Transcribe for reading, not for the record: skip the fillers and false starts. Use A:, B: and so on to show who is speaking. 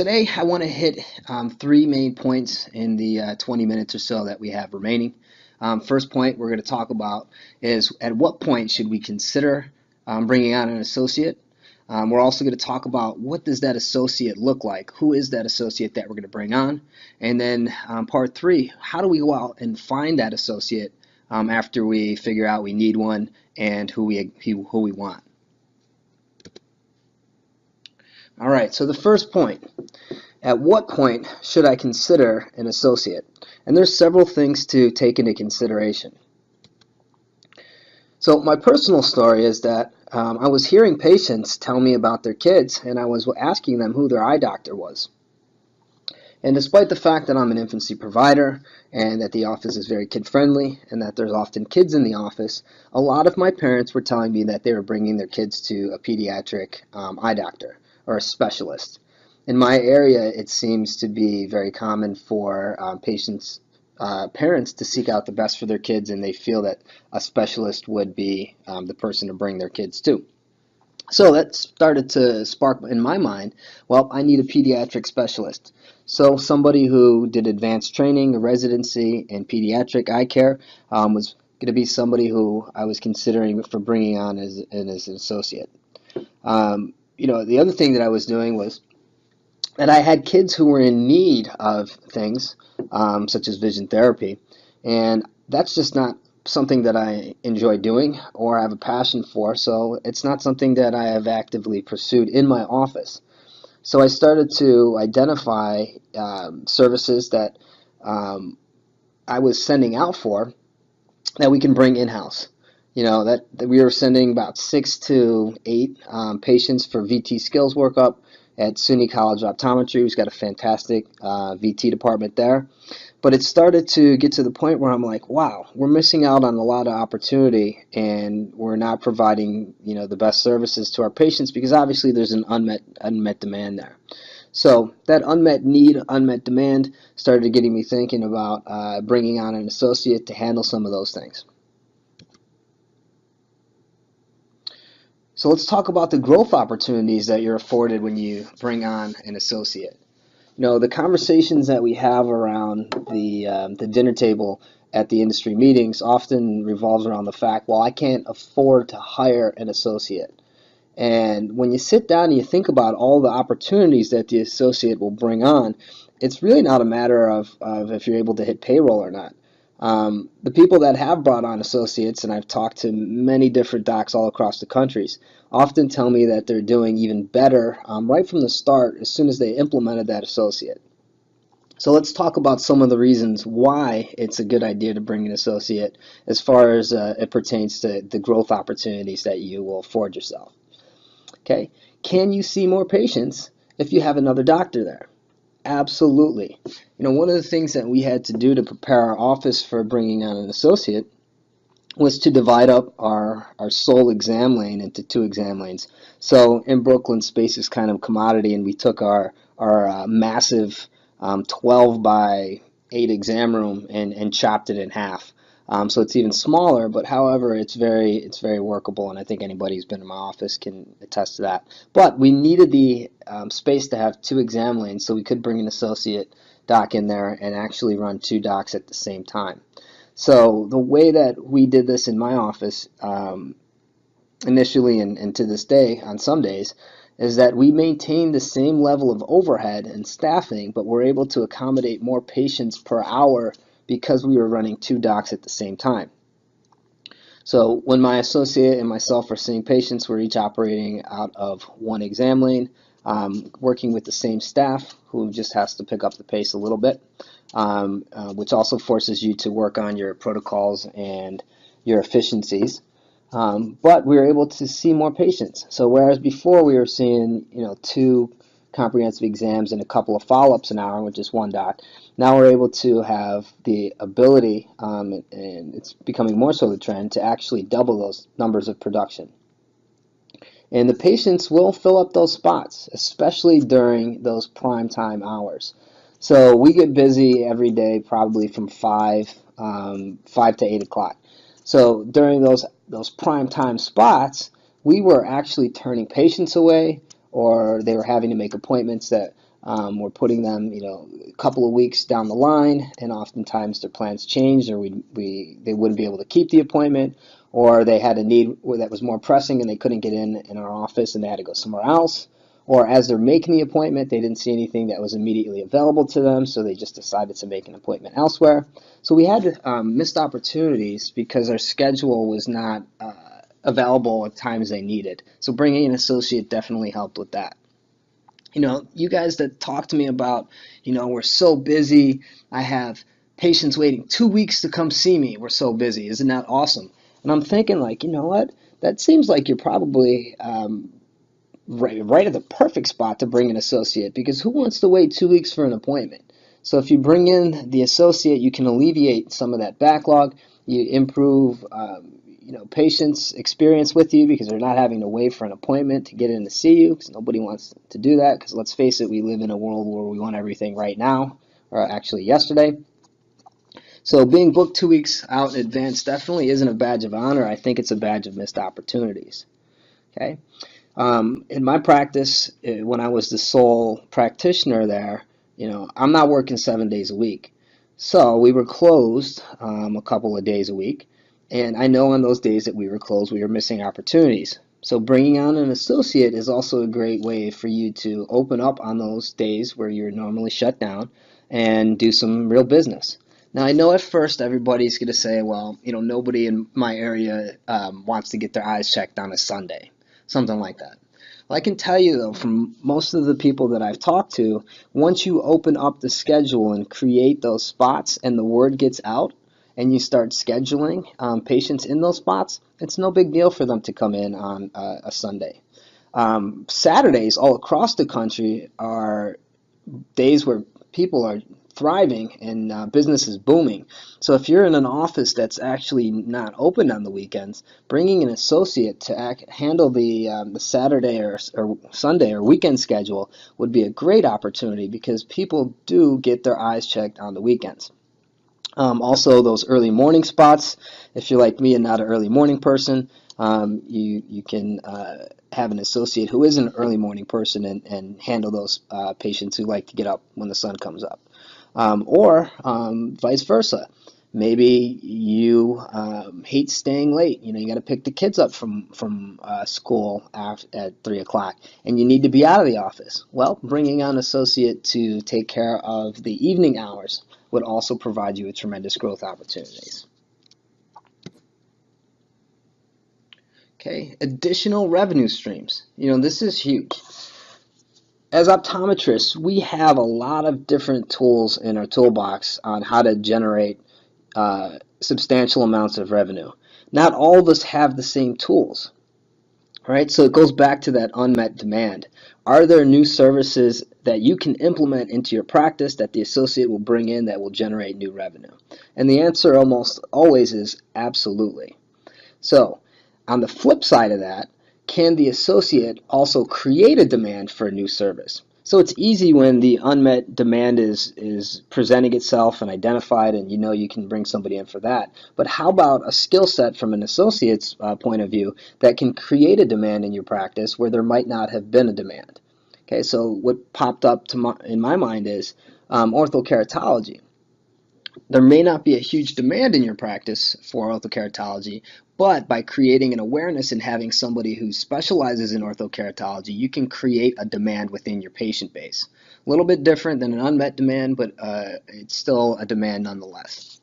A: Today I want to hit three main points in the 20 minutes or so that we have remaining. First point we're going to talk about is at what point should we consider bringing on an associate. We're also going to talk about what does that associate look like, who is that associate that we're going to bring on, and then part three, how do we go out and find that associate after we figure out we need one and who we want. All right, so the first point, at what point should I consider an associate? And there's several things to take into consideration. So my personal story is that I was hearing patients tell me about their kids, and I was asking them who their eye doctor was. And despite the fact that I'm an infancy provider and that the office is very kid-friendly and that there's often kids in the office, a lot of my parents were telling me that they were bringing their kids to a pediatric eye doctor or a specialist. In my area, it seems to be very common for parents to seek out the best for their kids, and they feel that a specialist would be the person to bring their kids to. So that started to spark in my mind, well, I need a pediatric specialist. So somebody who did advanced training, a residency in pediatric eye care was going to be somebody who I was considering for bringing on as an associate. The other thing that I was doing was that I had kids who were in need of things, such as vision therapy, and that's just not something that I enjoy doing or have a passion for, so it's not something that I have actively pursued in my office. So I started to identify services that I was sending out for that we can bring in-house. That we were sending about 6 to 8 patients for VT skills workup at SUNY College of Optometry, who's got a fantastic VT department there. But it started to get to the point where I'm like, wow, we're missing out on a lot of opportunity, and we're not providing, the best services to our patients because obviously there's an unmet demand there. So that unmet need, unmet demand started getting me thinking about bringing on an associate to handle some of those things. So let's talk about the growth opportunities that you're afforded when you bring on an associate. The conversations that we have around the dinner table at the industry meetings often revolves around the fact, well, I can't afford to hire an associate. And when you sit down and you think about all the opportunities that the associate will bring on, it's really not a matter of if you're able to hit payroll or not. The people that have brought on associates, and I've talked to many different docs all across the countries, often tell me that they're doing even better right from the start as soon as they implemented that associate. So let's talk about some of the reasons why it's a good idea to bring an associate as far as it pertains to the growth opportunities that you will afford yourself. Okay, can you see more patients if you have another doctor there? Absolutely. One of the things that we had to do to prepare our office for bringing on an associate was to divide up our sole exam lane into 2 exam lanes. So in Brooklyn, space is kind of a commodity, and we took our massive 12 by 8 exam room and chopped it in half. So it's even smaller, but however, it's very workable, and I think anybody who's been in my office can attest to that. But we needed the space to have 2 exam lanes, so we could bring an associate doc in there and actually run 2 docs at the same time. So the way that we did this in my office initially and to this day on some days is that we maintained the same level of overhead and staffing, but we're able to accommodate more patients per hour because we were running 2 docs at the same time. So when my associate and myself are seeing patients, we're each operating out of 1 exam lane, working with the same staff who just has to pick up the pace a little bit, which also forces you to work on your protocols and your efficiencies. But we were able to see more patients. So whereas before we were seeing 2 comprehensive exams and a couple of follow-ups an hour with just 1 doc, now we're able to have the ability, and it's becoming more so the trend, to actually double those numbers of production. And the patients will fill up those spots, especially during those prime time hours. So we get busy every day, probably from 5 to 8 o'clock. So during those prime time spots, we were actually turning patients away, or they were having to make appointments that We're putting them, a couple of weeks down the line, and oftentimes their plans changed, or they wouldn't be able to keep the appointment, or they had a need that was more pressing and they couldn't get in our office and they had to go somewhere else. Or as they're making the appointment, they didn't see anything that was immediately available to them, so they just decided to make an appointment elsewhere. So we had missed opportunities because our schedule was not available at times they needed. So bringing an associate definitely helped with that. You guys that talk to me about, we're so busy, I have patients waiting 2 weeks to come see me, we're so busy, isn't that awesome? And I'm thinking, like, you know what, that seems like you're probably right at the perfect spot to bring an associate, because who wants to wait 2 weeks for an appointment? So if you bring in the associate, you can alleviate some of that backlog. You improve patients' experience with you, because they're not having to wait for an appointment to get in to see you, because nobody wants to do that, because let's face it, we live in a world where we want everything right now, or actually yesterday. So being booked 2 weeks out in advance definitely isn't a badge of honor. I think it's a badge of missed opportunities. Okay. In my practice, when I was the sole practitioner there, I'm not working 7 days a week. So we were closed a couple of days a week. And I know on those days that we were closed, we were missing opportunities. So bringing on an associate is also a great way for you to open up on those days where you're normally shut down and do some real business. Now, I know at first everybody's going to say, well, nobody in my area wants to get their eyes checked on a Sunday, something like that. Well, I can tell you, though, from most of the people that I've talked to, once you open up the schedule and create those spots and the word gets out and you start scheduling patients in those spots, it's no big deal for them to come in on a Sunday. Saturdays all across the country are days where people are thriving and business is booming. So if you're in an office that's actually not open on the weekends, bringing an associate to handle the Saturday or Sunday or weekend schedule would be a great opportunity, because people do get their eyes checked on the weekends. Also, those early morning spots, if you're like me and not an early morning person, you can have an associate who is an early morning person and handle those patients who like to get up when the sun comes up. Or vice versa. Maybe you hate staying late. You got to pick the kids up from school at 3 o'clock, and you need to be out of the office. Well, bringing on an associate to take care of the evening hours would also provide you with tremendous growth opportunities. Okay, additional revenue streams. This is huge. As optometrists, we have a lot of different tools in our toolbox on how to generate substantial amounts of revenue. Not all of us have the same tools, right? So it goes back to that unmet demand. Are there new services that you can implement into your practice that the associate will bring in that will generate new revenue? And the answer almost always is absolutely. So on the flip side of that, can the associate also create a demand for a new service? So it's easy when the unmet demand is presenting itself and identified, and you can bring somebody in for that. But how about a skill set from an associate's point of view that can create a demand in your practice where there might not have been a demand? Okay, so what popped up in my mind is orthokeratology. There may not be a huge demand in your practice for orthokeratology, but by creating an awareness and having somebody who specializes in orthokeratology, you can create a demand within your patient base. A little bit different than an unmet demand, but it's still a demand nonetheless.